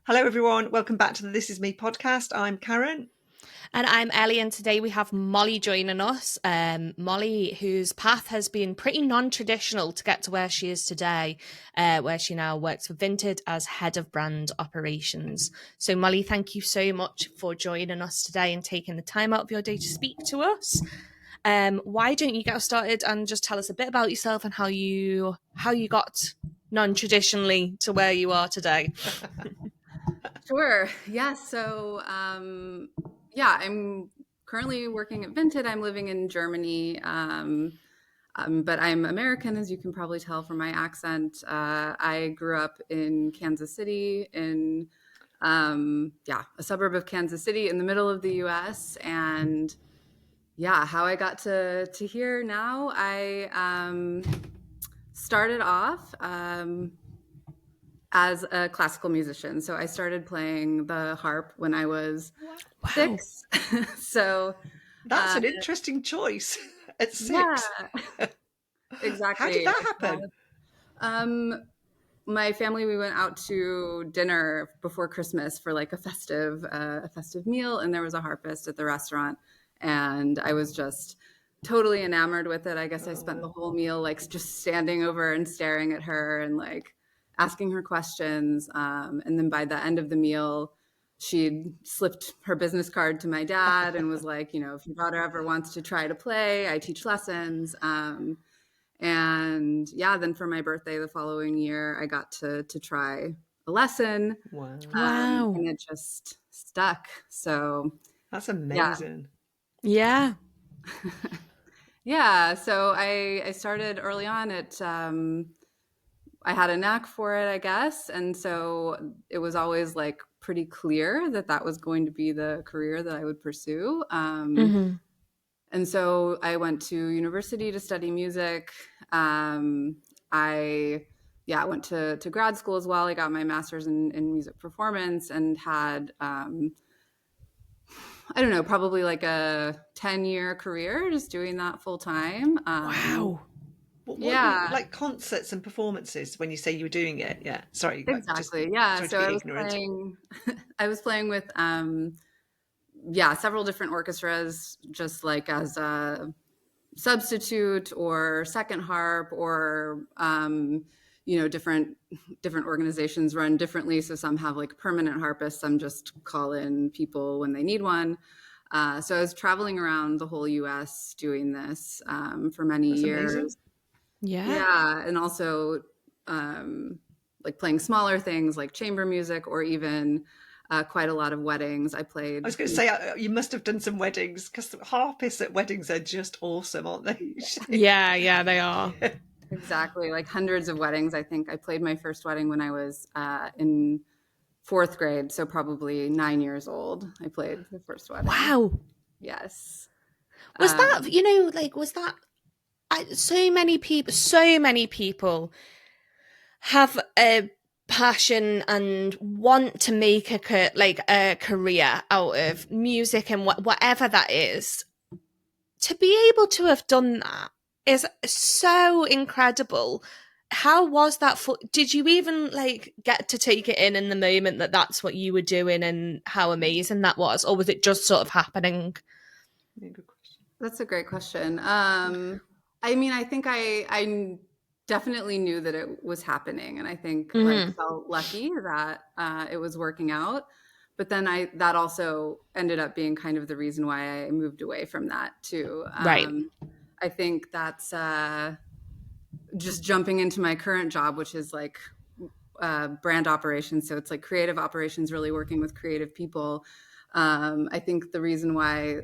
Hello, everyone. Welcome back to the This Is Me podcast. I'm Karen. And I'm Ellie, and today we have Mollie joining us. Mollie, whose path has been pretty non-traditional to get to where she is today, where she now works for Vinted as head of brand operations. So Mollie, thank you so much for joining us today and taking the time out of your day to speak to us. Why don't you get us started and just tell us a bit about yourself and how you got non-traditionally to where you are today? Sure. Yeah. So, I'm currently working at Vinted. I'm living in Germany, but I'm American, as you can probably tell from my accent. I grew up in Kansas City, in a suburb of Kansas City in the middle of the U.S. And how I got to here now, I started off. As a classical musician. So I started playing the harp when I was 6. So that's an interesting choice at 6. Yeah, exactly. How did that happen? My family, we went out to dinner before Christmas for like a festive meal, and there was a harpist at the restaurant, and I was just totally enamored with it. I guess I spent the whole meal like just standing over and staring at her and like asking her questions. And then by the end of the meal, she'd slipped her business card to my dad and was like, if your daughter ever wants to try to play, I teach lessons. And then for my birthday the following year, I got to try a lesson. Wow. And it just stuck. So that's amazing. Yeah. Yeah. So I started early on at, I had a knack for it, I guess. And so it was always like pretty clear that was going to be the career that I would pursue. And so I went to university to study music. I went to grad school as well. I got my master's in music performance and had, probably like a 10-year career just doing that full time. Wow. Like concerts and performances when you say you were doing it. Yeah. Sorry. Exactly. So I was playing with, several different orchestras, just like as a substitute or second harp, or, different organizations run differently. So some have like permanent harpists, some just call in people when they need one. So I was traveling around the whole US doing this for many years. Amazing. Yeah. And also like playing smaller things like chamber music, or even quite a lot of weddings. I was going to say, you must have done some weddings, because harpists at weddings are just awesome, aren't they? Yeah, they are. Exactly. Like hundreds of weddings. I think I played my first wedding when I was in 4th grade. So probably 9 years old. I played the first wedding. Wow. Yes. Was that, so many people have a passion and want to make a career out of music and whatever that is. To be able to have done that is so incredible. How was that did you even get to take it in the moment that that's what you were doing, and how amazing that was? Or was it just sort of happening? Yeah, good question. That's a great question. I think I definitely knew that it was happening, and I think felt lucky that it was working out. But then that also ended up being kind of the reason why I moved away from that too. Right. I think that's just jumping into my current job, which is like brand operations. So it's like creative operations, really working with creative people. I think the reason why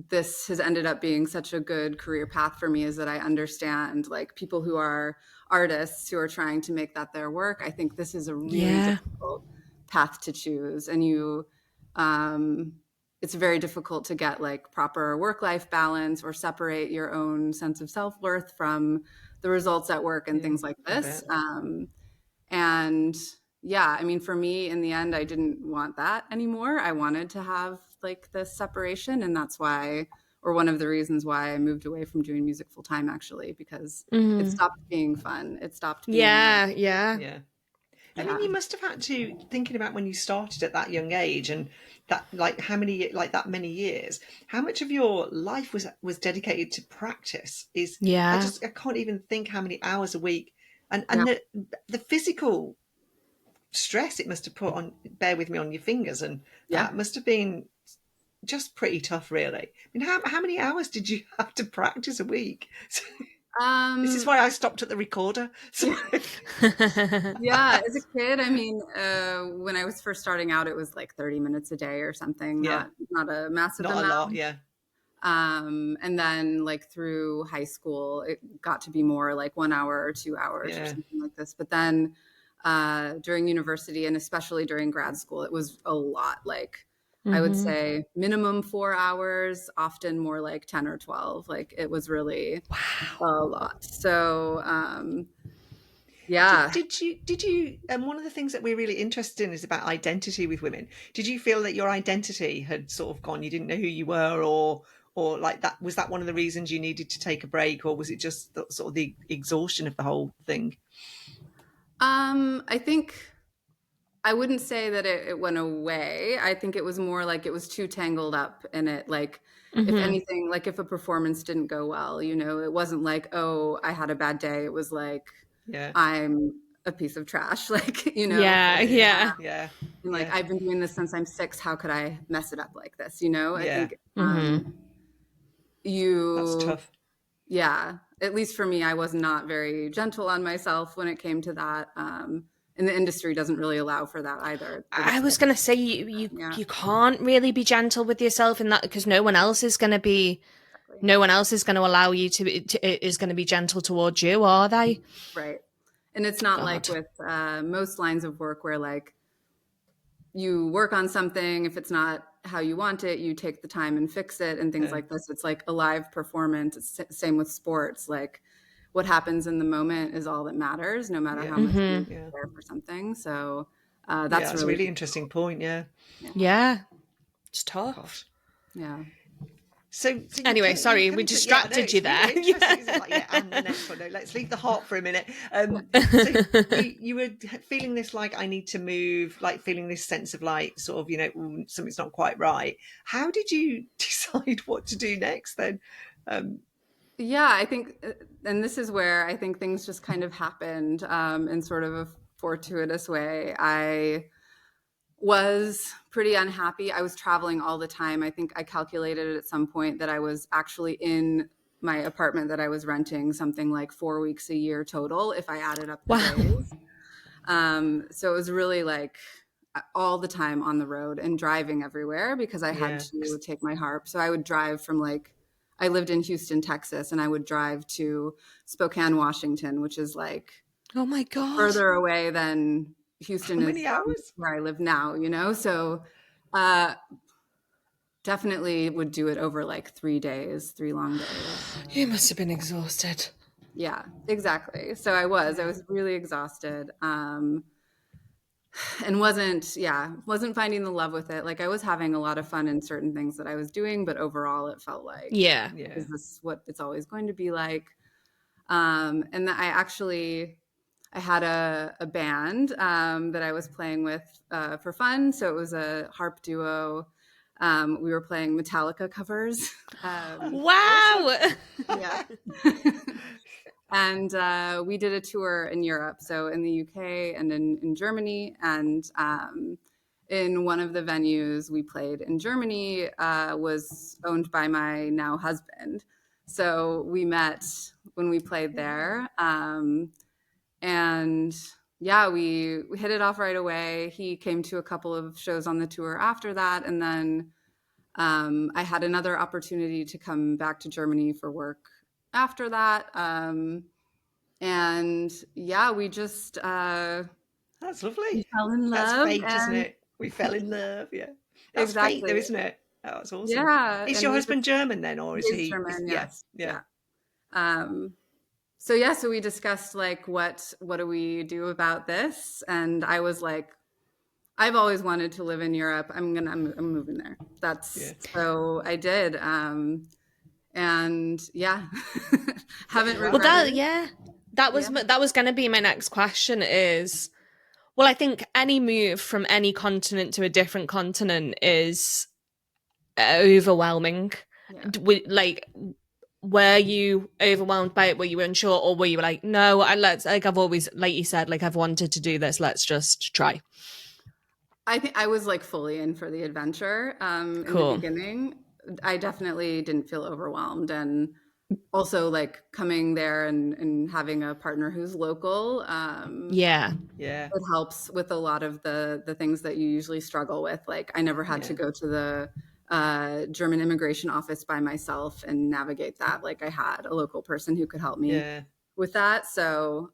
this has ended up being such a good career path for me is that I understand like people who are artists who are trying to make that their work. I think this is a really difficult path to choose, and it's very difficult to get like proper work-life balance or separate your own sense of self-worth from the results at work and things like this. For me, in the end, I didn't want that anymore. I wanted to have like this separation, and that's why, or one of the reasons why I moved away from doing music full time, actually, because it stopped being fun. It stopped being I mean, you must have had to, thinking about when you started at that young age and that, like, that many years, how much of your life was dedicated to practice? Yeah. I can't even think how many hours a week, and Yeah. the physical stress it must have put on, bear with me, on your fingers, and Yeah. that must have been just pretty tough, really. I mean, how many hours did you have to practice a week? This is why I stopped at the recorder. So. Yeah, as a kid, I mean, when I was first starting out, it was like 30 minutes a day or something, Yeah, not a massive not a lot. amount. Yeah, And then like through high school, it got to be more like 1 hour or 2 hours or yeah, something like this. But then during university and especially during grad school, it was a lot. Like I would say minimum 4 hours, often more like 10 or 12. Like it was really a lot. So yeah. Did you one of the things that we're really interested in is about identity with women. Did you feel that your identity had sort of gone, you didn't know who you were, or like that, was that one of the reasons you needed to take a break, or was it just sort of the exhaustion of the whole thing? I think I wouldn't say that it went away. I think it was more like it was too tangled up in it. Like, if anything, like if a performance didn't go well, it wasn't like, oh, I had a bad day. It was like, Yeah, I'm a piece of trash. Like, Yeah, yeah. yeah, and like, yeah, I've been doing this since I'm 6. How could I mess it up like this? I yeah. think That's you, tough. yeah, at least for me, I was not very gentle on myself when it came to that. And the industry doesn't really allow for that either. I was going to say Yeah, you can't really be gentle with yourself in that, because no one else is going to be, exactly. no one else is going to allow you is going to be gentle towards you, are they? Right. And it's not like God. with most lines of work where like you work on something, if it's not how you want it, you take the time and fix it and things Yeah, like this. It's like a live performance. It's same with sports. Like what happens in the moment is all that matters, no matter how yeah, much you yeah, prepare for something. So yeah. that's It's a really, really interesting point. Yeah, yeah. Yeah. It's tough. gosh. Yeah. So Anyway, you sorry, we come to, yeah, I know, distracted you it's there. really interesting, isn't it? Like, yeah, and the next one. No, let's leave the heart for a minute. So you were feeling this, like, I need to move, like feeling this sense of like sort of, something's not quite right. How did you decide what to do next then? Yeah, I think, and this is where I think things just kind of happened in sort of a fortuitous way. I was pretty unhappy. I was traveling all the time. I think I calculated at some point that I was actually in my apartment that I was renting something like 4 weeks a year total if I added up the Wow. days. So it was really like all the time on the road and driving everywhere because I had Yeah, to take my harp. So I would drive from like, I lived in Houston, Texas, and I would drive to Spokane, Washington, which is like Oh my God. further away than Houston how is many from hours? where I live now. So uh, definitely would do it over like 3 days, 3 long days. You must have been exhausted. Yeah, exactly. So I was really exhausted. And wasn't finding the love with it. Like I was having a lot of fun in certain things that I was doing, but overall it felt like, Yeah. Yeah, is this what it's always going to be like? And I had a band that I was playing with for fun. So it was a harp duo. We were playing Metallica covers. Wow. Yeah. And we did a tour in Europe, so in the UK and in Germany. And in one of the venues we played in Germany was owned by my now husband. So we met when we played there. And yeah, we hit it off right away. He came to a couple of shows on the tour after that. And then I had another opportunity to come back to Germany for work after that. And yeah, we just that's we lovely. fell in That's love fate, isn't and it? We fell in love. Yeah, that's fate, though, exactly. isn't it? Oh, that's awesome. Yeah. Is And your we just husband German then, or is is he? German, Yeah, yes. yeah, Yeah. So yeah, so we discussed like what do we do about this? And I was like, I've always wanted to live in Europe. I'm moving there. yeah. So I did. And yeah, haven't Wow. Well, regretted it. that Yeah. was going to be my next question is, Well, I think any move from any continent to a different continent is overwhelming. Yeah. Like, were you overwhelmed by it? Were you unsure, or were you like, no, like I've always, like you said, like I've wanted to do this. Let's just try. I think I was like fully in for the adventure in the Cool. beginning. I definitely didn't feel overwhelmed. And also like coming there and having a partner who's local, Yeah. Yeah. it helps with a lot of the things that you usually struggle with. Like I never had to Yeah. go to the German immigration office by myself and navigate that. Like I had a local person who could help me Yeah. with that. So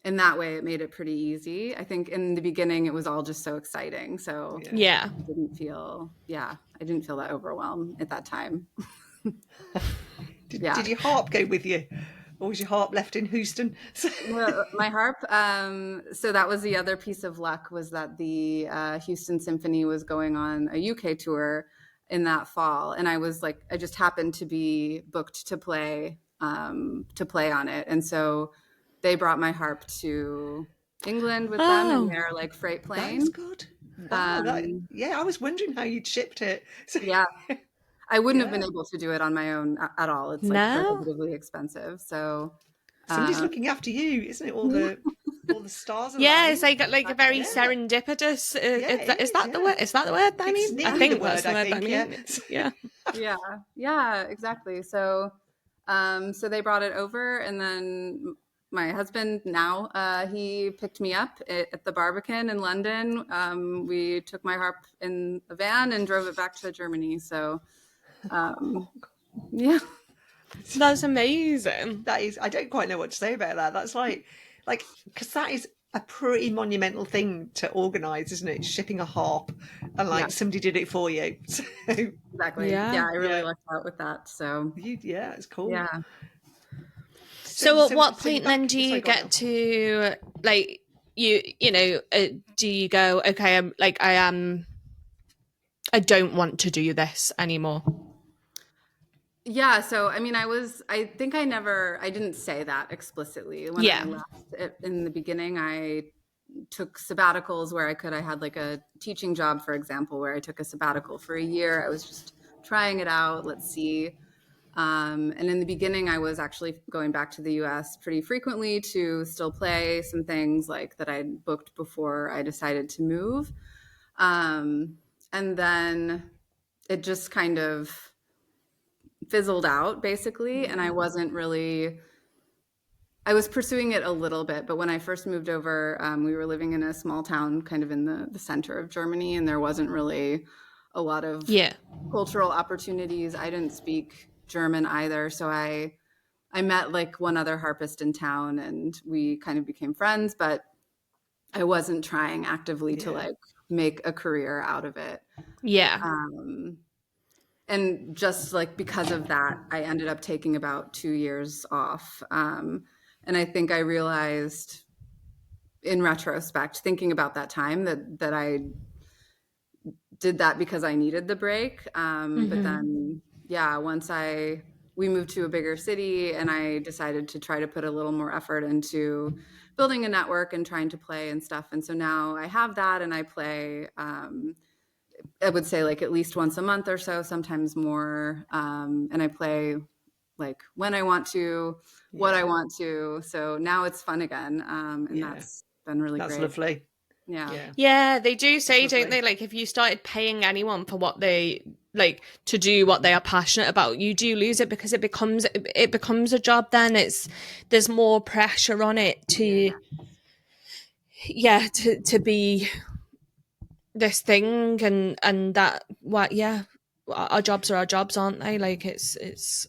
in that way, it made it pretty easy. I think in the beginning, it was all just so exciting. So Yeah. Yeah. I didn't feel that overwhelmed at that time. Did, Yeah. did your harp go with you? Or was your harp left in Houston? My harp. So that was the other piece of luck, was that the Houston Symphony was going on a UK tour in that fall, and I just happened to be booked to play on it, and so they brought my harp to England with them in Oh, their like freight That is plane. good. Wow. Um, Yeah, I was wondering how you'd shipped it. So, yeah, I wouldn't have been yeah. able to do it on my own at all. It's like no. prohibitively expensive. So Somebody's um, looking after you, isn't it? All the stars Yeah, it's align. like a very Yeah. serendipitous. Yeah, it Is is, that the yeah. word? Is that the word I It's mean? I nearly the think that's word, the I word I think, yeah. mean. Yeah. yeah, yeah, exactly. So so they brought it over, and then my husband now, he picked me up at the Barbican in London. We took my harp in a van and drove it back to Germany. So yeah. That's amazing. That is, I don't quite know what to say about that. That's because that is a pretty monumental thing to organise, isn't it? Shipping a harp, and Yeah, like somebody did it for you. So, exactly. Yeah. Yeah, I really yeah, lucked out with that. So yeah, it's cool. yeah. So, So at so, what so you're point then back. do you Sorry, go on get now. to like do you go, okay, I don't want to do this anymore? Yeah, so I mean, I think I didn't say that explicitly when I Yeah. left. In the beginning, I took sabbaticals where I could. I had like a teaching job, for example, where I took a sabbatical for a year. I was just trying it out. Let's see. And in the beginning, I was actually going back to the US pretty frequently to still play some things like that I'd booked before I decided to move. And then it just kind of fizzled out basically. And Yeah, I was pursuing it a little bit, but when I first moved over, we were living in a small town kind of in the center of Germany, and there wasn't really a lot of Yeah. cultural opportunities. I didn't speak German either, so I met like one other harpist in town, and we kind of became friends, but I wasn't trying actively to yeah, like make a career out of it. Yeah. Um, and just like because of that, I ended up taking about 2 years off. And I think I realized in retrospect, thinking about that time, that I did that because I needed the break. But Mm-hmm. then, yeah, we moved to a bigger city, and I decided to try to put a little more effort into building a network and trying to play and stuff. And so now I have that, and I play. I would say like at least once a month or so, sometimes more. And I play like when I want to, what I yeah, want to. So now it's fun again. And yeah. that's been really That's great. lovely. Yeah. Yeah, Yeah, they do that's say, don't lovely. they? Like, if you started paying anyone for what they like to do, what they are passionate about, you do lose it because it becomes a job. Then there's more pressure on it Yeah, to be this thing and that. What? Yeah, our jobs are our jobs, aren't they? Like, it's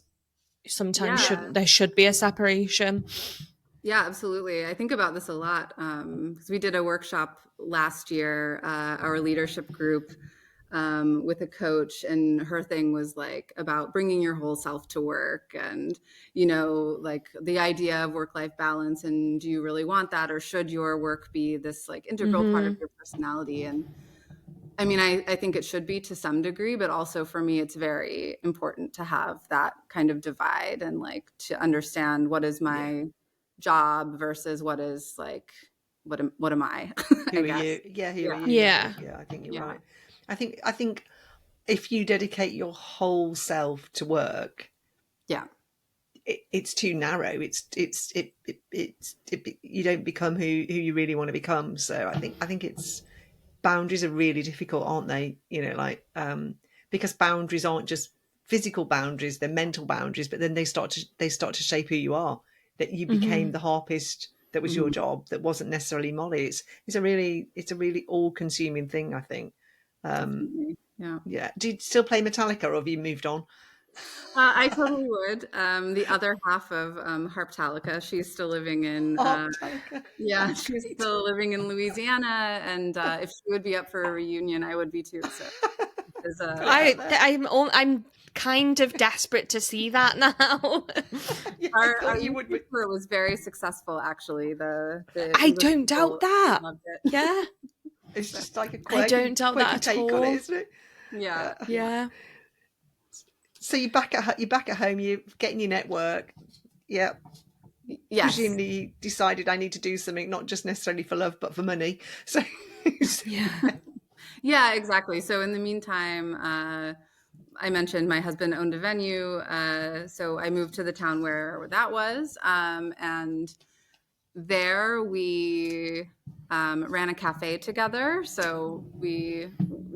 sometimes Yeah. there should be a separation. Yeah, absolutely. I think about this a lot because we did a workshop last year, our leadership group, with a coach, and her thing was like about bringing your whole self to work, and like the idea of work-life balance, and do you really want that, or should your work be this like integral part of Mm-hmm. your personality? And I mean, I think it should be to some degree, but also for me, it's very important to have that kind of divide, and like to understand what is yeah, my job versus what is like what am I? Who I are guess. you? Yeah, who are Yeah. you? Yeah. Yeah, I think you're Yeah. right. I think if you dedicate your whole self to work, Yeah. it's too narrow. You don't become who you really want to become. So I think it's boundaries are really difficult, aren't they? Because boundaries aren't just physical boundaries; they're mental boundaries. But then they start to shape who you are. That you became Mhm. the harpist that was your Mhm. job, that wasn't necessarily Molly. It's a really all consuming thing, I think. Um, Definitely. Yeah. yeah. Do you still play Metallica, or have you moved on? I totally would. The other half of Harptalica, she's still living in Oh, Metallica. yeah, That's she's great. still living in Louisiana, and if she would be up for a reunion, I would be too. So, is Put it out there. I'm kind of desperate to see that now. Yeah, I our thought you would be. YouTube tour was very successful, actually. The I English don't doubt people that. loved it. Yeah, It's So, just like a I quirky, don't doubt quirky that at take on it, all. isn't it? yeah, Yeah. yeah. Yeah. So you're back at home. You're getting your network. Yeah. Yes. Presumably, you decided I need to do something not just necessarily for love, but for money. So, Yeah. Yeah, exactly. So in the meantime, I mentioned my husband owned a venue, so I moved to the town where that was, and there we ran a cafe together. So we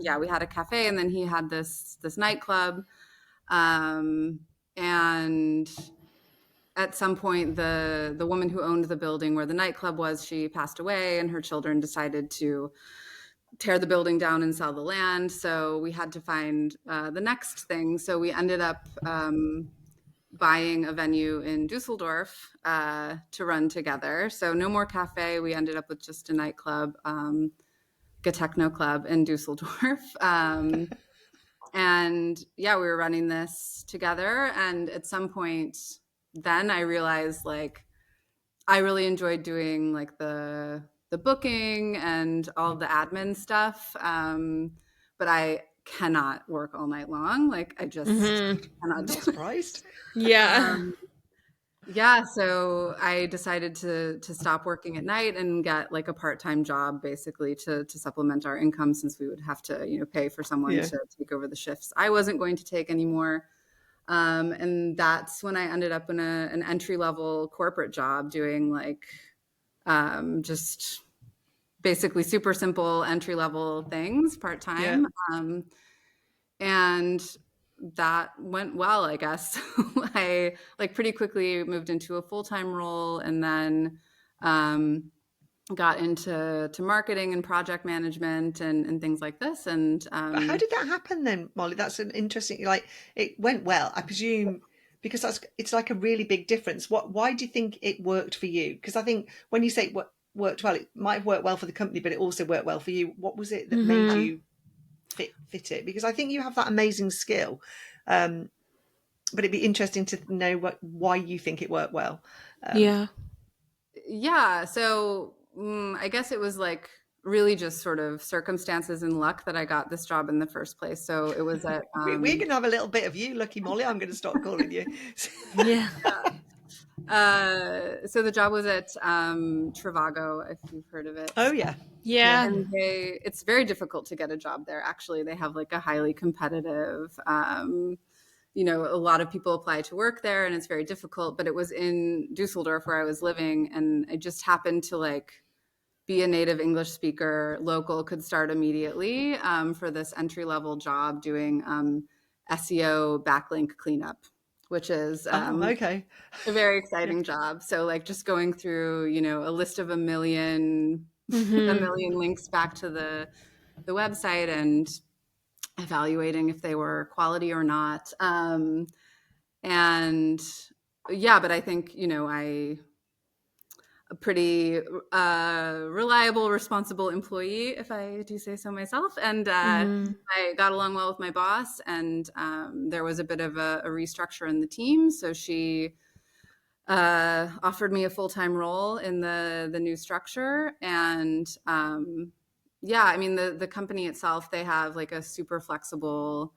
had a cafe, and then he had this nightclub, um, and at some point the woman who owned the building where the nightclub was, she passed away, and her children decided to tear the building down and sell the land. So we had to find the next thing. So we ended up buying a venue in Dusseldorf to run together. So no more cafe. We ended up with just a nightclub, a techno club in Dusseldorf. And yeah, we were running this together. And at some point, then I realized like I really enjoyed doing like the booking and all the admin stuff. But I cannot work all night long. Like I just Hmm. I'm cannot not do it. surprised. Yeah. Um, yeah, so I decided to stop working at night and get like a part-time job basically to supplement our income, since we would have to, pay for someone Yeah. to take over the shifts I wasn't going to take anymore. And that's when I ended up in an entry-level corporate job doing like just basically super simple entry-level things Yeah. part-time. And that went well, I guess. I like pretty quickly moved into a full-time role, and then um, got into marketing and project management and things like this. And But how did that happen then, Molly? That's an interesting. Like it went well, I presume, because it's like a really big difference. Why do you think it worked for you? Because I think when you say it worked well, it might have worked well for the company, but it also worked well for you. What was it that made Hmm. you fit it? Because I think you have that amazing skill. Um, but it'd be interesting to know why you think it worked well. Um, Yeah. yeah, so I guess it was like really just sort of circumstances and luck that I got this job in the first place. So it was at we're going to have a little bit of you, Lucky Molly. I'm going to start calling you. Yeah. so the job was at Trivago, if you've heard of it. Oh yeah, yeah. Yeah. And it's very difficult to get a job there. Actually, they have like a highly competitive, a lot of people apply to work there, and it's very difficult. But it was in Dusseldorf where I was living, and I just happened to like be a native English speaker, local, could start immediately for this entry level job doing SEO backlink cleanup, which is Oh, okay. a very Yeah. exciting job. So like just going through, a list of a million a Hmm. million links back to the website and evaluating if they were quality or not. And yeah, but I think, I a pretty reliable, responsible employee, if I do say so myself. And Hmm. I got along well with my boss, and there was a bit of a restructure in the team. So she offered me a full-time role in the new structure. And yeah, I mean, the company itself, they have like a super flexible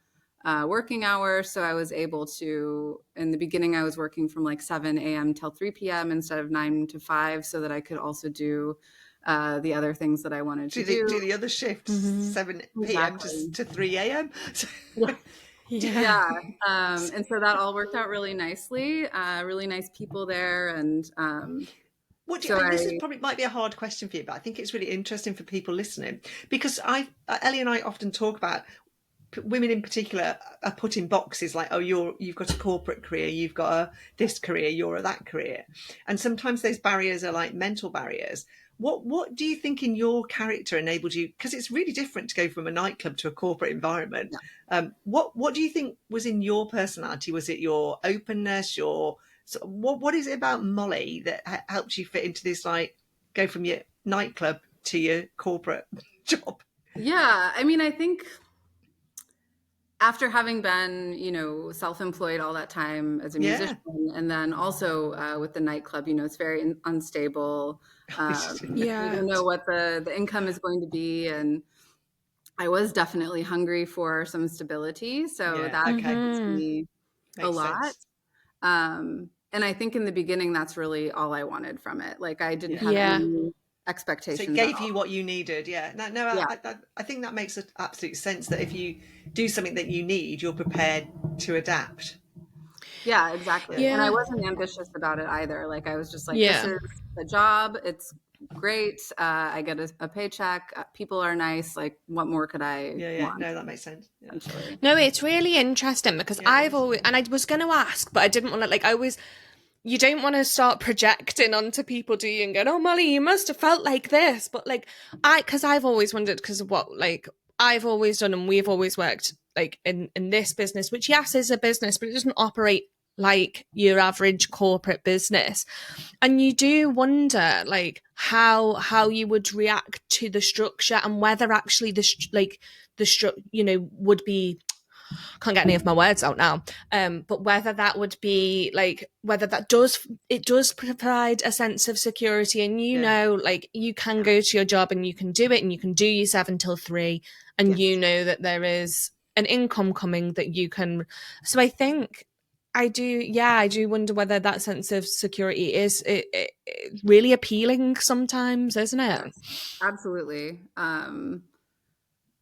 working hours. So I was able to, in the beginning, I was working from like 7 a.m. till 3 p.m. instead of 9 to 5, so that I could also do the other things that I wanted to do. Do the other shifts, 7 p.m. Exactly. to 3 a.m. Yeah. Yeah. Yeah. And so that all worked out really nicely. Really nice people there. And What do you, so this is probably might be a hard question for you, but I think it's really interesting for people listening, because Ellie and I often talk about women in particular are put in boxes like, oh, you've got a corporate career, you've got this career, you're a that career, and sometimes those barriers are like mental barriers. What do you think in your character enabled you? Because it's really different to go from a nightclub to a corporate environment. What do you think was in your personality? Was it your openness? What is it about Mollie that helped you fit into this, like, go from your nightclub to your corporate job? yeah, I mean, I think after having been, self-employed all that time as a Yeah. musician, and then also with the nightclub, it's very unstable. You Yeah. don't know what the income is going to be, and I was definitely hungry for some stability, so Yeah. that Okay. influenced me a Makes lot. sense. And I think in the beginning, that's really all I wanted from it. Like I didn't Yeah. have Yeah. any So it expectations at gave all. you what you needed. Yeah. No, Yeah, I think that makes absolute sense, that if you do something that you need, you're prepared to adapt. yeah, exactly. And I Yeah. wasn't ambitious about it either. Like I was just like, this Yeah. is a job. It's great. I get a paycheck. People are nice. Like, what more could I Yeah. Yeah. want? No, that makes sense. Yeah. Essentially. No, it's really interesting because Yeah, it I've is. always, and I was going to ask, but I didn't want to, like, I was, you don't want to start projecting onto people, do you? And going, oh, Molly, you must have felt like this. But like, because I've always wondered, because of what, like, I've always done and we've always worked, like, in this business, which, yes, is a business, but it doesn't operate like your average corporate business. And you do wonder, like, how you would react to the structure and whether actually the structure, would be, can't get any of my words out now. But whether that would be like, whether that does provide a sense of security, and Yeah. like you can go to your job and you can do it and you can do your 7 till 3, and Yes. that there is an income coming that you can. So I think I do wonder whether that sense of security is really appealing sometimes, isn't it? Yes, absolutely.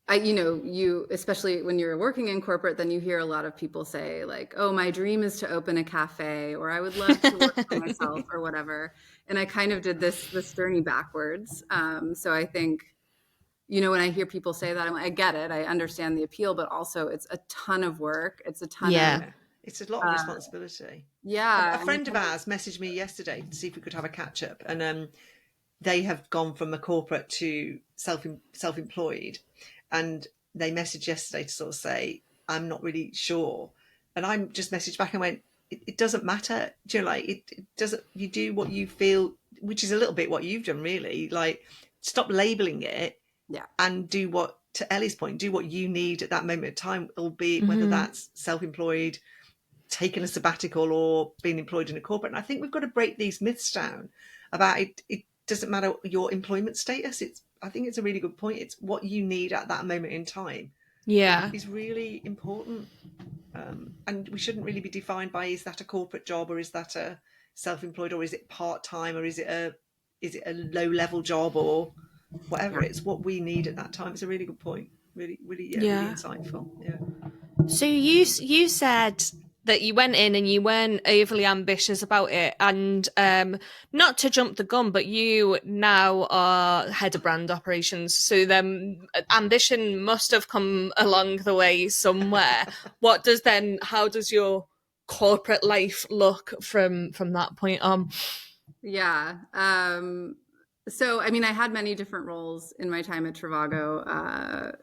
You, especially when you're working in corporate, then you hear a lot of people say like, oh, my dream is to open a cafe, or I would love to work for myself, or whatever. And I kind of did this journey backwards. So I think, when I hear people say that, I'm like, I get it. I understand the appeal, but also it's a ton of work. It's a ton of, Yeah. Yeah. It's a lot of responsibility. A yeah. And friend of ours messaged me yesterday to see if we could have a catch up, and they have gone from a corporate to self-employed, and they messaged yesterday to sort of say, I'm not really sure, and I just messaged back and went, it doesn't matter. Do you know, like, it doesn't, you do what you feel, which is a little bit what you've done, really. Like, stop labeling it yeah, and do what, to Ellie's point, do what you need at that moment of time, albeit whether Mm-hmm. that's self-employed, taking a sabbatical, or being employed in a corporate. And I think we've got to break these myths down about it. It doesn't matter your employment status. I think it's a really good point. It's what you need at that moment in time Yeah. is really important. And we shouldn't really be defined by, is that a corporate job, or is that a self-employed, or is it part-time, or is it a low-level job, or whatever. yeah. It's what we need at that time. It's a really good point. Really, really, yeah, really Yeah. insightful. Yeah. So you said that you went in and you weren't overly ambitious about it, and not to jump the gun, but you now are head of brand operations. So then ambition must have come along the way somewhere. How does your corporate life look from that point on? Yeah. So, I mean, I had many different roles in my time at Trivago.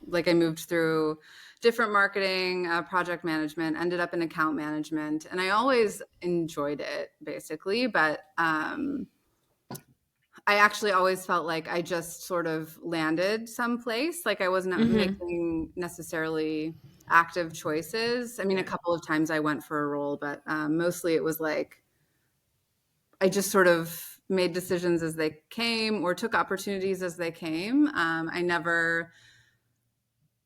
Like I moved through different marketing, project management, ended up in account management, and I always enjoyed it basically. But I actually always felt like I just sort of landed someplace. Like I wasn't Mm-hmm. making necessarily active choices. I mean, a Yeah. couple of times I went for a role, but mostly it was like I just sort of made decisions as they came or took opportunities as they came. I never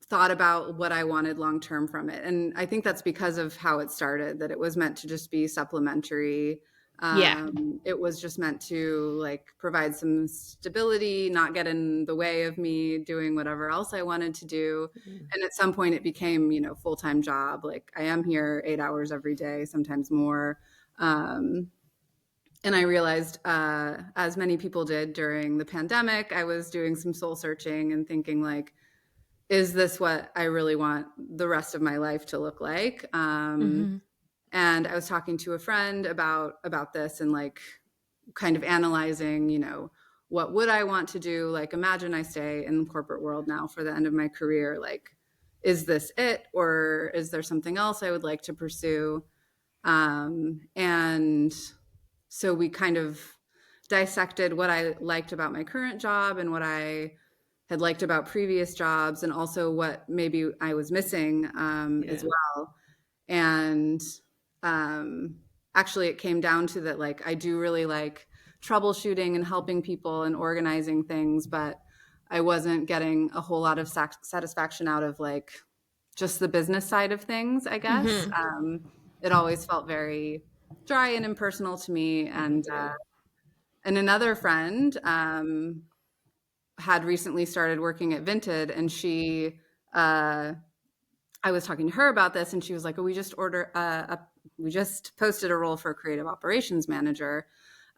thought about what I wanted long term from it. And I think that's because of how it started, that it was meant to just be supplementary. Yeah. It was just meant to like provide some stability, not get in the way of me doing whatever else I wanted to do. And at some point it became, full-time job. Like I am here 8 hours every day, sometimes more. And I realized, as many people did during the pandemic, I was doing some soul searching and thinking like, is this what I really want the rest of my life to look like? And I was talking to a friend about this and like kind of analyzing, what would I want to do? Like, imagine I stay in the corporate world now for the end of my career. Like, is this it? Or is there something else I would like to pursue? And so we kind of dissected what I liked about my current job and what I had liked about previous jobs, and also what maybe I was missing as well. And actually it came down to that, like, I do really like troubleshooting and helping people and organizing things, but I wasn't getting a whole lot of satisfaction out of like just the business side of things, I guess. It always felt very dry and impersonal to me. And another friend had recently started working at Vinted, and she I was talking to her about this, and she was like, "Oh, we just posted a role for a creative operations manager."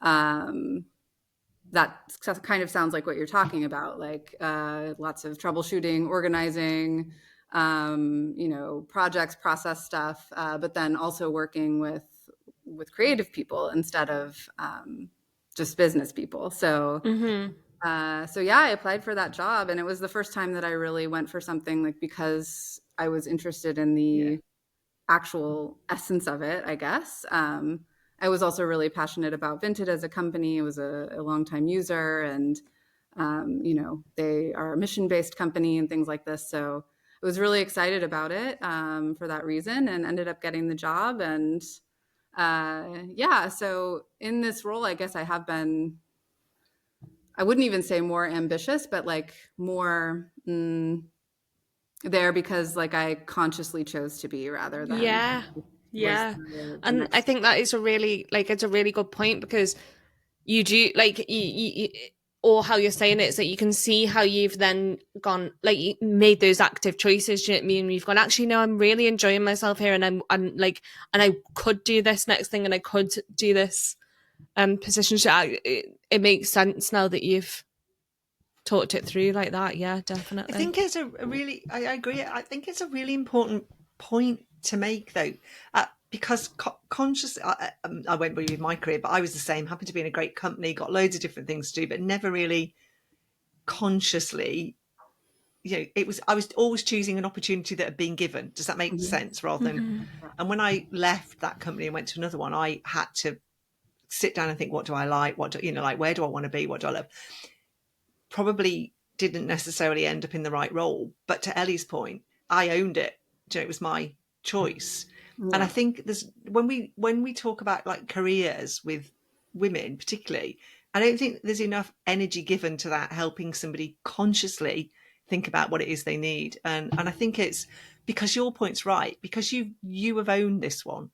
That kind of sounds like what you're talking about, like lots of troubleshooting, organizing, projects, process stuff, but then also working with creative people instead of just business people. So yeah, I applied for that job, and it was the first time that I really went for something like, because I was interested in the actual essence of it, I guess. I was also really passionate about Vinted as a company. I was a longtime user, and they are a mission-based company and things like this. So I was really excited about it for that reason, and ended up getting the job. And so in this role, I guess I have been, I wouldn't even say more ambitious, but like more there because like I consciously chose to be, rather than And I think that is a really, like, it's a really good point, because you do, like, you or how you're saying it is that you can see how you've then gone, like, you made those active choices. Do you know what I mean? You've gone, actually, no, I'm really enjoying myself here, and I'm like, and I could do this next thing, and I could do this position. It makes sense now that you've talked it through like that. Yeah, definitely. I think it's I agree. I think it's a really important point to make, though, because conscious. I won't be with my career, but I was the same. Happened to be in a great company, got loads of different things to do, but never really consciously. I was always choosing an opportunity that had been given. Does that make sense? Rather than, and when I left that company and went to another one, I had to sit down and think, what do I like? What do, like, where do I want to be? What do I love? Probably didn't necessarily end up in the right role, but to Ellie's point, I owned it. It was my choice. And I think there's, when we talk about like careers with women particularly, I don't think there's enough energy given to that, helping somebody consciously think about what it is they need. And I think it's because your point's right, because you have owned this one.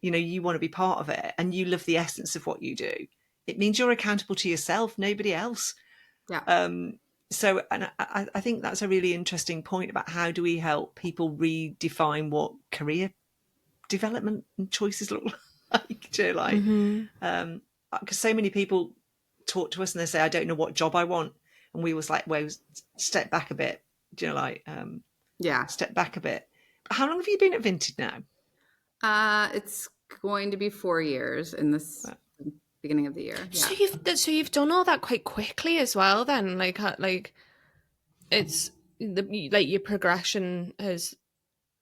You want to be part of it, and you love the essence of what you do. It means you're accountable to yourself, nobody else. So, and I think that's a really interesting point about how do we help people redefine what career development and choices look like. Because so many people talk to us and they say, I don't know what job I want. And we was like, well, step back a bit. Step back a bit. How long have you been at Vinted now? It's going to be 4 years in this beginning of the year. So you've done all that quite quickly as well. Then, like it's like your progression has.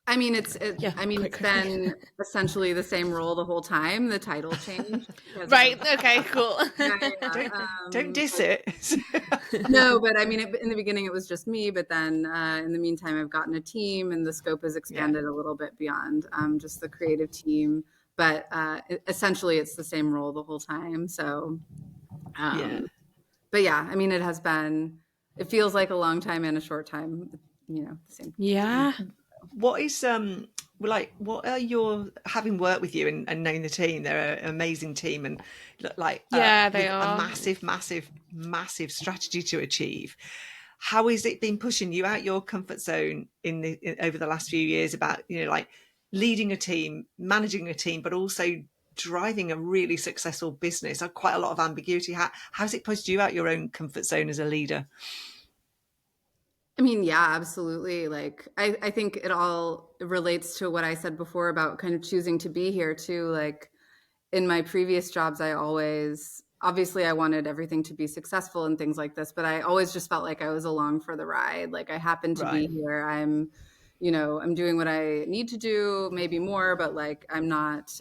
I mean, it's been essentially the same role the whole time. The title changed. Right. Okay. Cool. Don't diss it. No, but I mean, in the beginning it was just me, but then in the meantime, I've gotten a team, and the scope has expanded a little bit beyond just the creative team. But essentially, it's the same role the whole time. So, but yeah, I mean, it has been. It feels like a long time and a short time. The same. Yeah. What is like, what are your, having worked with you and knowing the team, they're an amazing team, and like Yeah, they with a are. massive strategy to achieve. How has it been pushing you out your comfort zone over the last few years about, like leading a team, managing a team, but also driving a really successful business? Quite a lot of ambiguity. How's it pushed you out your own comfort zone as a leader? I mean, yeah, absolutely. Like, I think it all relates to what I said before about kind of choosing to be here too. Like, in my previous jobs, I always, obviously, I wanted everything to be successful and things like this, but I always just felt like I was along for the ride. Like, I happen to be Right. here. I'm doing what I need to do, maybe more, but like, I'm not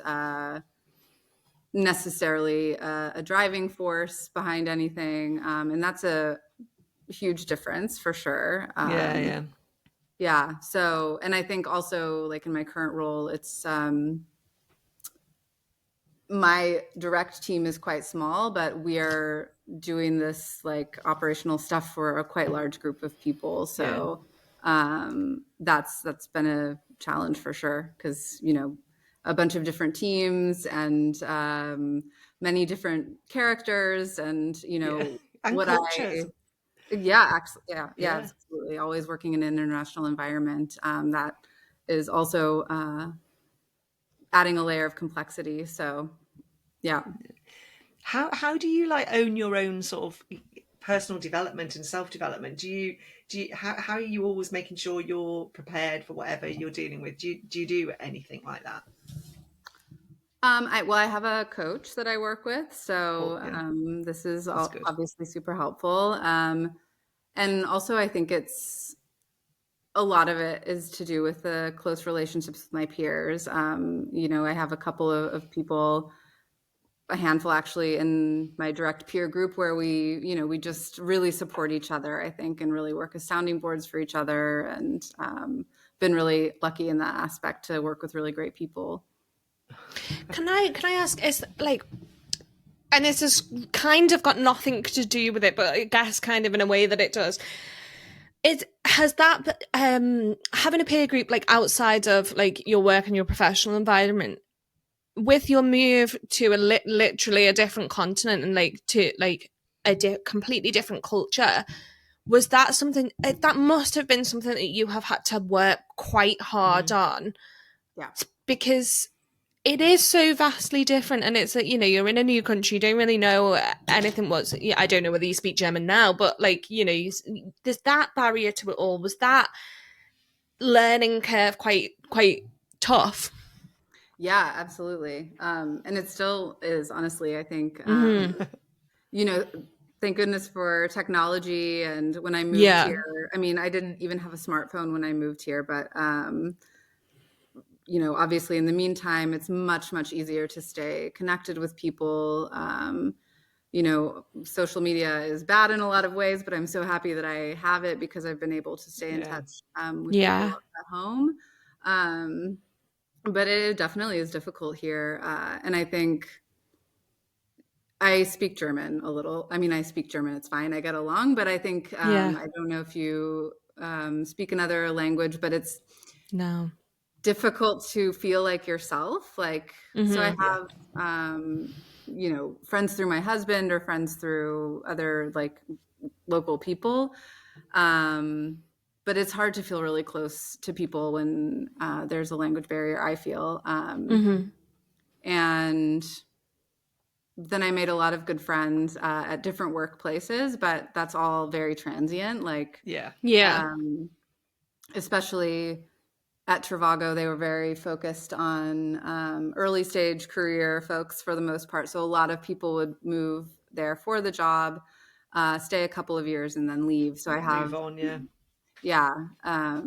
necessarily a driving force behind anything. And that's a huge difference for sure. Yeah, yeah. Yeah. So, and I think also like in my current role, it's my direct team is quite small, but we are doing this like operational stuff for a quite large group of people. Yeah. So that's been a challenge for sure because a bunch of different teams and many different characters and Yeah. And what cultures. yeah, actually, yeah, Yeah. absolutely. Always working in an international environment that is also adding a layer of complexity. So, yeah. How do you like own your own sort of personal development and self-development? How are you always making sure you're prepared for whatever you're dealing with? Do you do anything like that? I have a coach that I work with, Oh, so yeah, this is that's all good. obviously super helpful. And also, I think it's a lot of it is to do with the close relationships with my peers. I have a couple of people, a handful actually in my direct peer group where we just really support each other, I think, and really work as sounding boards for each other, and been really lucky in that aspect to work with really great people. Can I ask, is like, and this has kind of got nothing to do with it, but I guess kind of in a way that it does. It has that having a peer group like outside of like your work and your professional environment, with your move to literally a different continent and like to like a completely different culture, was that something that must have been something that you have had to work quite hard Mm. on, Yeah. because it is so vastly different, and it's like, you're in a new country, you don't really know anything. I don't know whether you speak German now, but like, there's that barrier to it all. Was that learning curve quite tough? Yeah, absolutely. And it still is, honestly, I think, Mm-hmm. you know, thank goodness for technology. And when I moved Yeah. here, I mean, I didn't even have a smartphone when I moved here, but, obviously in the meantime, it's much, much easier to stay connected with people. Social media is bad in a lot of ways, but I'm so happy that I have it because I've been able to stay in Yeah. touch with people Yeah. at home. Um, but it definitely is difficult here. And I think I speak German a little. I mean, I speak German, it's fine. I get along, but I think, Yeah. I don't know if you speak another language, but it's No. difficult to feel like yourself. Like, so I Mm-hmm. Yeah. have, friends through my husband or friends through other like local people. Um, but it's hard to feel really close to people when there's a language barrier, I feel. Mm-hmm. And then I made a lot of good friends at different workplaces, but that's all very transient. Like, Yeah. Yeah. um, especially at Trivago, they were very focused on early stage career folks for the most part. So a lot of people would move there for the job, stay a couple of years, and then leave. So I Move have, on. Yeah. yeah.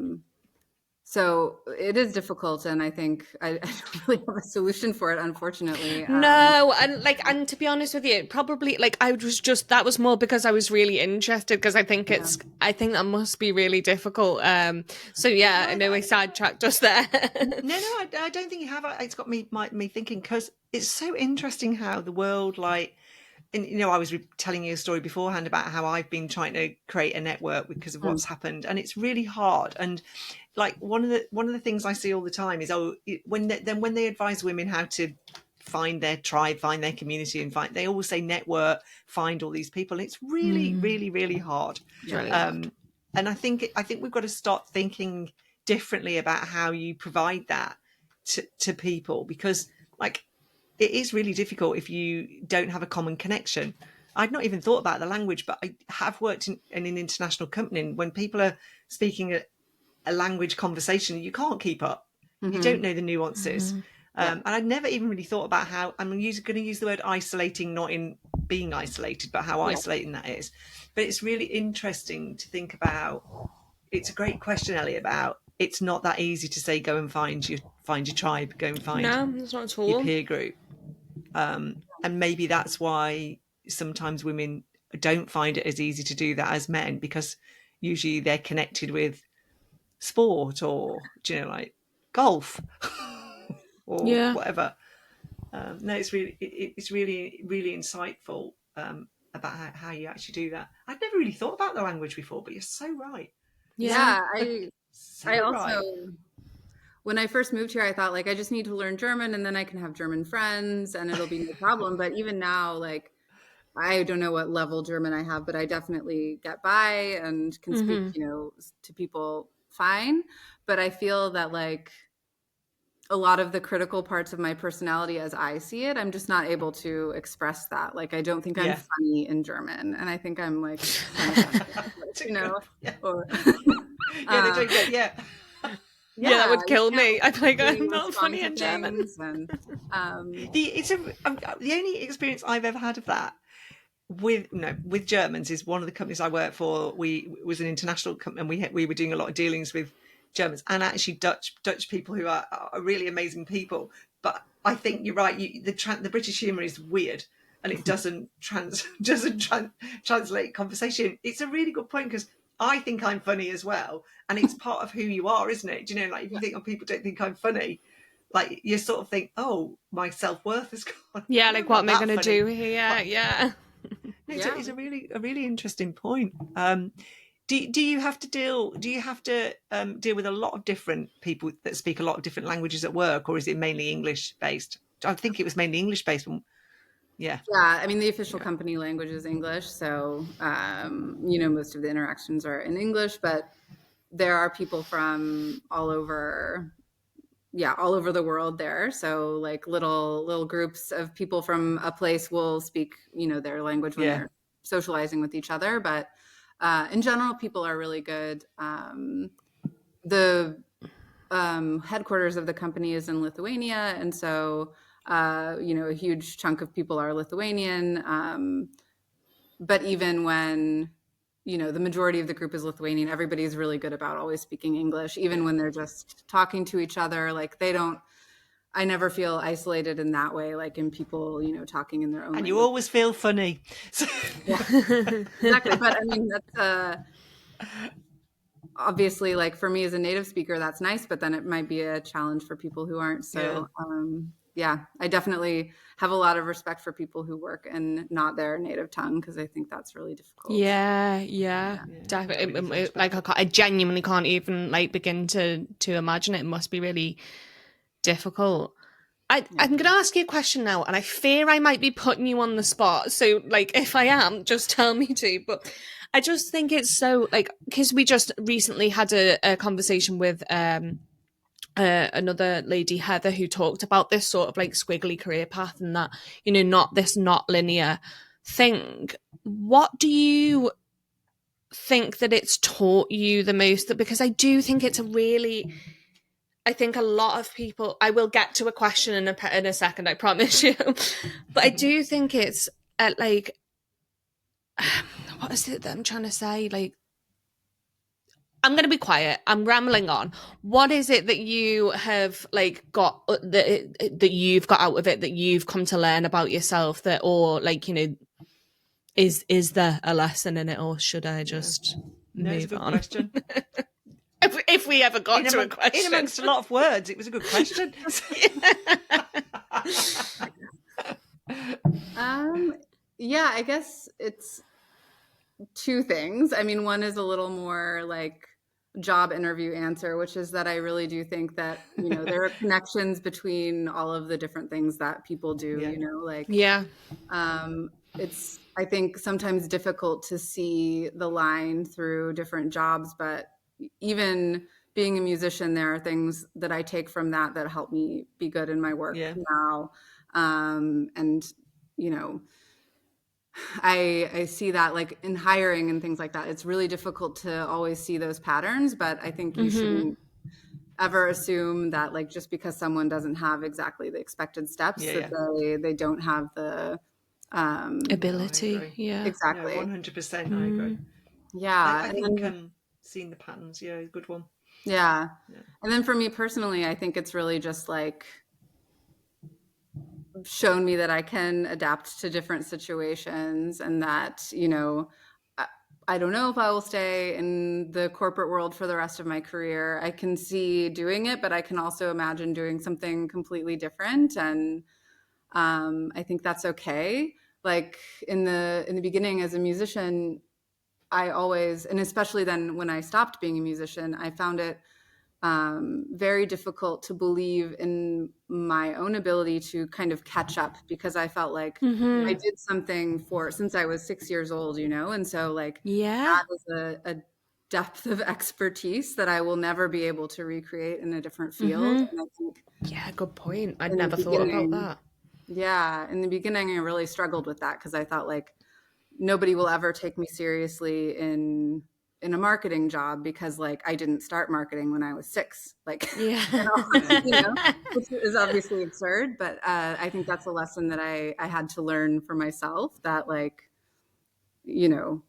So it is difficult, and I think I don't really have a solution for it, unfortunately. No, and to be honest with you, probably like I was just, that was more because I was really interested, because Yeah. I think that must be really difficult. So yeah, No, I know we sidetracked us there. no, I don't think you have. It's got me thinking, because it's so interesting how the world, like, and I was telling you a story beforehand about how I've been trying to create a network because of what's happened, and it's really hard. And like one of the things I see all the time is when they advise women how to find their tribe, find their community, and they always say network, find all these people. And it's really, really, really hard. And I think we've got to start thinking differently about how you provide that to people, because like it is really difficult if you don't have a common connection. I'd not even thought about the language, but I have worked in an international company, and when people are speaking a language conversation, you can't keep up. You don't know the nuances. And I'd never even really thought about how, I'm going to use the word isolating, not in being isolated, but how isolating that is. But it's really interesting to think about. It's a great question, Ellie, about it's not that easy to say, go and find your tribe, go and find it's not at all. your peer group. And maybe that's why sometimes women don't find it as easy to do that as men, because usually they're connected with sport or, like golf or whatever. No, it's really, really insightful about how you actually do that. I'd never really thought about the language before, but you're so right. I also, when I first moved here, I thought like I just need to learn German and then I can have German friends and it'll be no problem. But even now, like I don't know what level German I have, but I definitely get by and can speak, to people fine. But I feel that like a lot of the critical parts of my personality as I see it, I'm just not able to express that. Like, I don't think I'm funny in German. And I think I'm like, or that would kill me. I think I'm not funny in German. The only experience I've ever had of that with Germans is one of the companies I work for. Was an international company, and we were doing a lot of dealings with Germans and actually Dutch people who are really amazing people. But I think you're right. The British humour is weird, and it doesn't translate conversation. It's a really good point, because I think I'm funny as well, and it's part of who you are, isn't it? Do you know, like if you think people don't think I'm funny, like you sort of think, oh, my self-worth is gone. Yeah, like what am I going to do here? It's a really interesting point. Do you have to deal with a lot of different people that speak a lot of different languages at work, or is it mainly English based? I think it was mainly English based. I mean, the official company language is English, so most of the interactions are in English, but there are people from all over the world there. So like little groups of people from a place will speak their language when they're socializing with each other, but in general, people are really good. The headquarters of the company is in Lithuania, and so a huge chunk of people are Lithuanian. But even when the majority of the group is Lithuanian, everybody's really good about always speaking English, even when they're just talking to each other. Like I never feel isolated in that way, like in people, talking in their own and language. You always feel funny. Exactly. But I mean, that's obviously, like for me as a native speaker, that's nice, but then it might be a challenge for people who aren't. So I definitely have a lot of respect for people who work in not their native tongue, because I think that's really difficult. Definitely. Like I genuinely can't even like begin to imagine it. It must be really difficult. I'm going to ask you a question now, and I fear I might be putting you on the spot. So, like, if I am, just tell me to. But I just think it's so, like, because we just recently had a conversation with another lady, Heather, who talked about this sort of like squiggly career path, and that, not linear thing. What do you think that it's taught you the most? Because I do think it's I think a lot of people, I will get to a question in a second, I promise you. But I do think it's like, what is it that I'm trying to say? Like, I'm going to be quiet. I'm rambling on. What is it that you have like got that you've got out of it, that you've come to learn about yourself, that, or like, is there a lesson in it, or should I just move on? Question. If we ever got to a question. In amongst a lot of words, it was a good question. Yeah, I guess it's two things. I mean, one is a little more like job interview answer, which is that I really do think that, there are connections between all of the different things that people do, Yeah. like Yeah. it's, I think, sometimes difficult to see the line through different jobs, but even being a musician, there are things that I take from that that help me be good in my work Yeah. now. And, you know, I see that like in hiring and things like that, it's really difficult to always see those patterns, but I think you shouldn't ever assume that like just because someone doesn't have exactly the expected steps Yeah. that Yeah. they don't have the No, I Ability. agree. Yeah. No, exactly. 100%. I agree. Yeah. I And think then seeing the patterns, yeah, good one. yeah. Yeah. And then for me personally, I think it's really just like shown me that I can adapt to different situations and that, I, I don't know if I will stay in the corporate world for the rest of my career. I can see doing it, but I can also imagine doing something completely different. And I think that's okay. Like in the beginning as a musician, I always, and especially then when I stopped being a musician, I found it very difficult to believe in my own ability to kind of catch up because I felt like I Yeah. did something since I was 6 years old, and so like Yeah. that is a depth of expertise that I will never be able to recreate in a different field. And I think Yeah, good point. I'd in the never thought about beginning, that. yeah, in the beginning, I really struggled with that because I thought like nobody will ever take me seriously in a marketing job because like I didn't start marketing when I was 6, like Yeah. which is obviously absurd, but I think that's a lesson that I had to learn for myself that like you know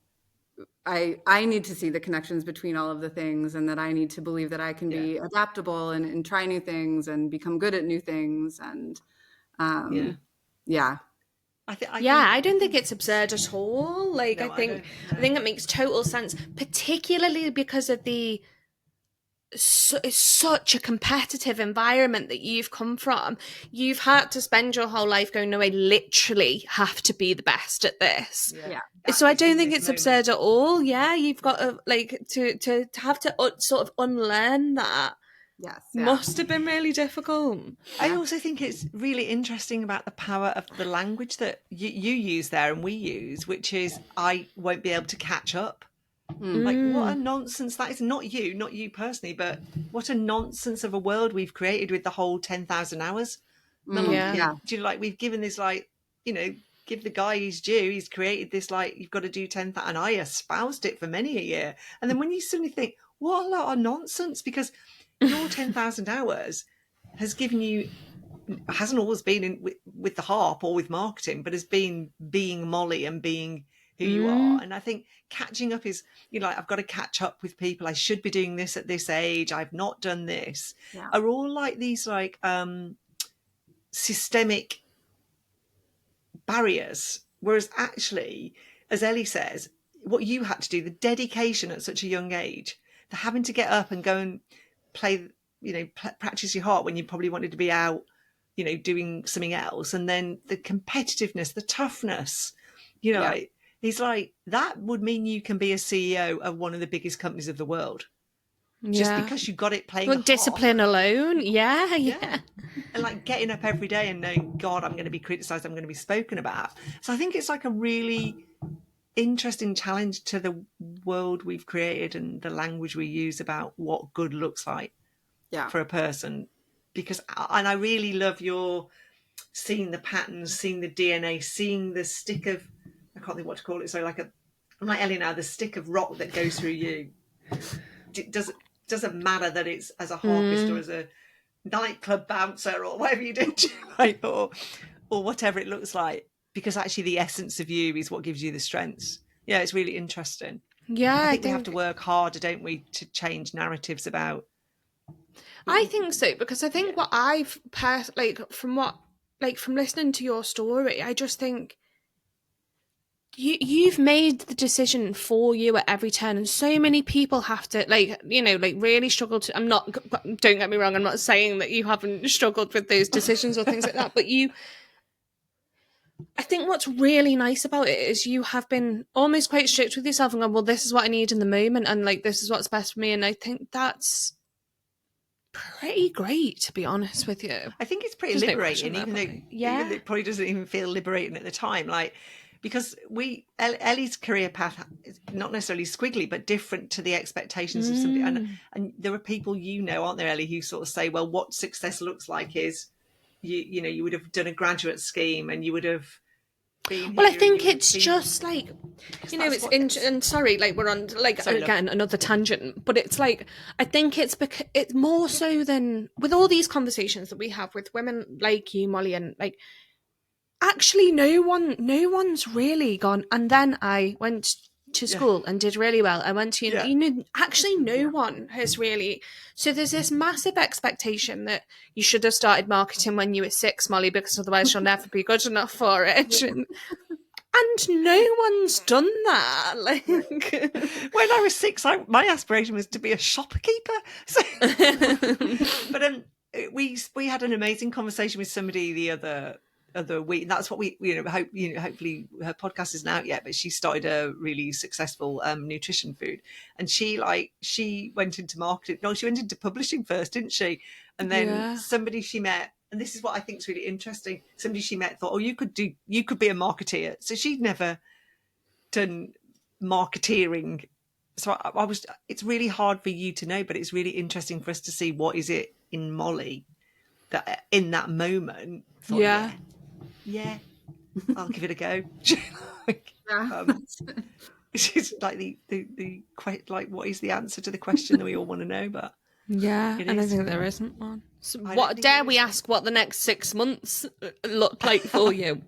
I need to see the connections between all of the things and that I need to believe that I can Yeah. be adaptable and try new things and become good at new things and Yeah. yeah. Yeah, I don't think it's absurd at all. Like, No, I don't. I No. think it makes total sense, particularly because of it's such a competitive environment that you've come from. You've had to spend your whole life going, no, I literally have to be the best at this. Yeah. Yeah. So I don't In think this it's moment. absurd at all. Yeah, you've got to like to have to sort of unlearn that. Yes. Yeah. Must have been really difficult. I Yeah. also think it's really interesting about the power of the language that you use there and we use, which is I won't be able to catch up. Like, what a nonsense that is. Not you personally, but what a nonsense of a world we've created with the whole 10,000 hours. Yeah. Yeah. Do you like, we've given this, like, give the guy his due. He's created this, like, you've got to do 10,000. And I espoused it for many a year. And then when you suddenly think, what a lot of nonsense, because your 10,000 hours has given you, hasn't always been with the harp or with marketing, but has been being Mollie and being who you are. And I think catching up is, like, I've got to catch up with people. I should be doing this at this age. I've not done this. Yeah. Are all like these like systemic barriers. Whereas actually, as Ellie says, what you had to do, the dedication at such a young age, the having to get up and go and play, practice your heart when you probably wanted to be out, doing something else. And then the competitiveness, the toughness, Yeah. he's like, that would mean you can be a CEO of one of the biggest companies of the world. Just Yeah. because you got it playing Well, a harp. discipline alone. Yeah. Yeah. And like getting up every day and knowing, God, I'm going to be criticized, I'm going to be spoken about. So I think it's like a really interesting challenge to the world we've created and the language we use about what good looks like Yeah. for a person. And I really love your seeing the patterns, seeing the DNA, seeing the stick of, I can't think what to call it. So I'm like Ellie now, the stick of rock that goes through you. Doesn't matter that it's as a harpist or as a nightclub bouncer or whatever you do, like, or whatever it looks like, because actually the essence of you is what gives you the strengths. Yeah, it's really interesting. Yeah, I think we have to work harder, don't we, to change narratives about. I think so, because I think what I've from listening to your story, I just think you've made the decision for you at every turn, and so many people have to really struggle to. Don't get me wrong, I'm not saying that you haven't struggled with those decisions or things like that, but I think what's really nice about it is you have been almost quite strict with yourself and gone, well, this is what I need in the moment, and like this is what's best for me. And I think that's pretty great, to be honest with you. I think it's pretty There's no pressure liberating, there, even though probably. Yeah. it probably doesn't even feel liberating at the time. Like, because Ellie's career path is not necessarily squiggly, but different to the expectations of somebody. And there are people, aren't there, Ellie, who sort of say, well, what success looks like is you would have done a graduate scheme and you would have been. Well, I here and think you would it's be, just like, that's and sorry, like we're on like Sorry, love. again another tangent, but it's like I think it's because it's more so than with all these conversations that we have with women like you, Molly, and like actually no one's really gone. And then I went to school and did really well. I went to actually no one has really. So there's this massive expectation that you should have started marketing when you were 6, Molly, because otherwise you'll never be good enough for it. And no one's done that. Like when I was 6, my aspiration was to be a shopkeeper. So, but we had an amazing conversation with somebody the other week. And that's what we hope. Hopefully her podcast isn't out yet, but she started a really successful nutrition food, and she went into marketing. No, she went into publishing first, didn't she? And then somebody she met. And this is what I think is really interesting. Somebody she met thought, oh, you could be a marketeer. So she'd never done marketeering. So it's really hard for you to know, but it's really interesting for us to see what is it in Mollie that in that moment thought, yeah, I'll give it a go. She's like the like, what is the answer to the question that we all want to know? But and I think there isn't one. So what dare we ask what the next 6 months look like for you?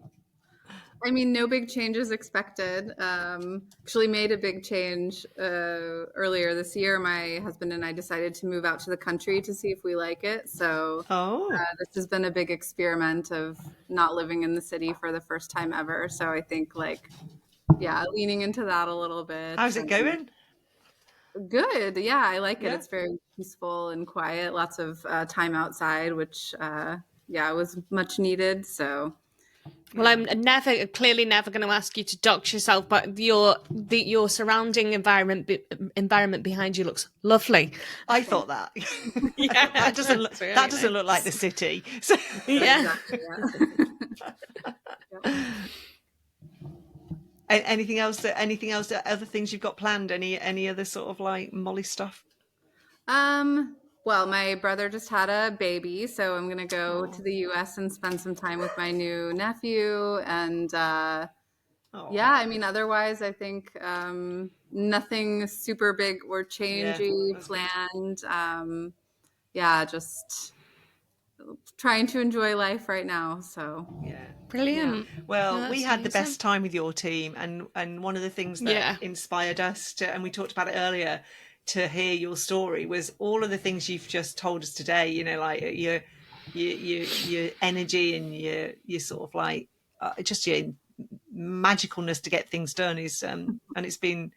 I mean, no big changes expected. Actually made a big change earlier this year. My husband and I decided to move out to the country to see if we like it. So this has been a big experiment of not living in the city for the first time ever. So I think leaning into that a little bit. How's it going? Good. Yeah, I like it. It's very peaceful and quiet. Lots of time outside, which was much needed. So. Well, I'm clearly never going to ask you to dox yourself, but your surrounding environment behind you looks lovely. I thought that. that doesn't look like the city. So. Anything else? Other things you've got planned? Any other sort of like Mollie stuff? Well, my brother just had a baby, so I'm gonna go to the US and spend some time with my new nephew. And I mean, otherwise, I think nothing super big or changey planned. Just trying to enjoy life right now. So brilliant. Well, we had the best time with your team, and one of the things that inspired us to, and we talked about it earlier, to hear your story was all of the things you've just told us today. Like your energy and your sort of like just your magicalness to get things done is and it's been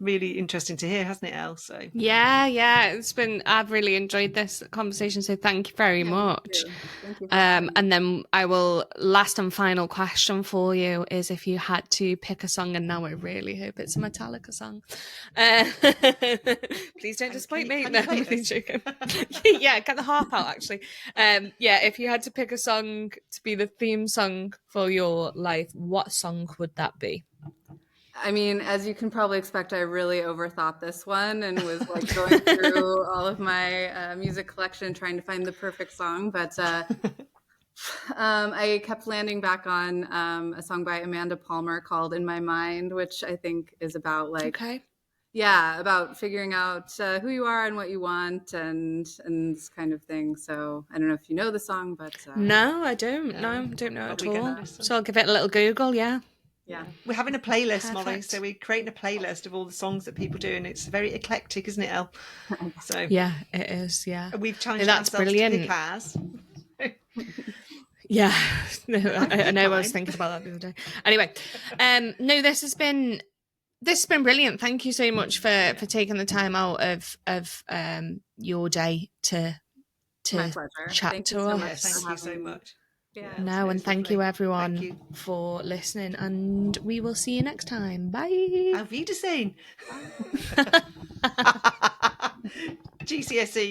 really interesting to hear, hasn't it, Elle? So I've really enjoyed this conversation, so thank you very much. Thank you. And then last and final question for you is, if you had to pick a song, and now I really hope it's a Metallica song, please don't disappoint me. No, I'm really joking. Get the harp out actually. If you had to pick a song to be the theme song for your life, what song would that be? I mean, as you can probably expect, I really overthought this one and was like going through all of my music collection trying to find the perfect song. But I kept landing back on a song by Amanda Palmer called "In My Mind," which I think is about about figuring out who you are and what you want and this kind of thing. So I don't know if you know the song, but no, I don't. No, I don't know at all. So I'll give it a little Google. Yeah. We're having a playlist, Mollie, so we're creating a playlist of all the songs that people do, and it's very eclectic, isn't it, Elle? So it is. Yeah, we've challenged ourselves to pick ours. I know. I was thinking about that the other day. Anyway, no, this has been brilliant. Thank you so much for taking the time out of your day to My pleasure. chat Thank to you so us. much. Thank you so much. Yeah. No, and it's thank you lovely. everyone Thank you. for listening, and we will see you next time. Bye. Auf Wiedersehen. GCSE.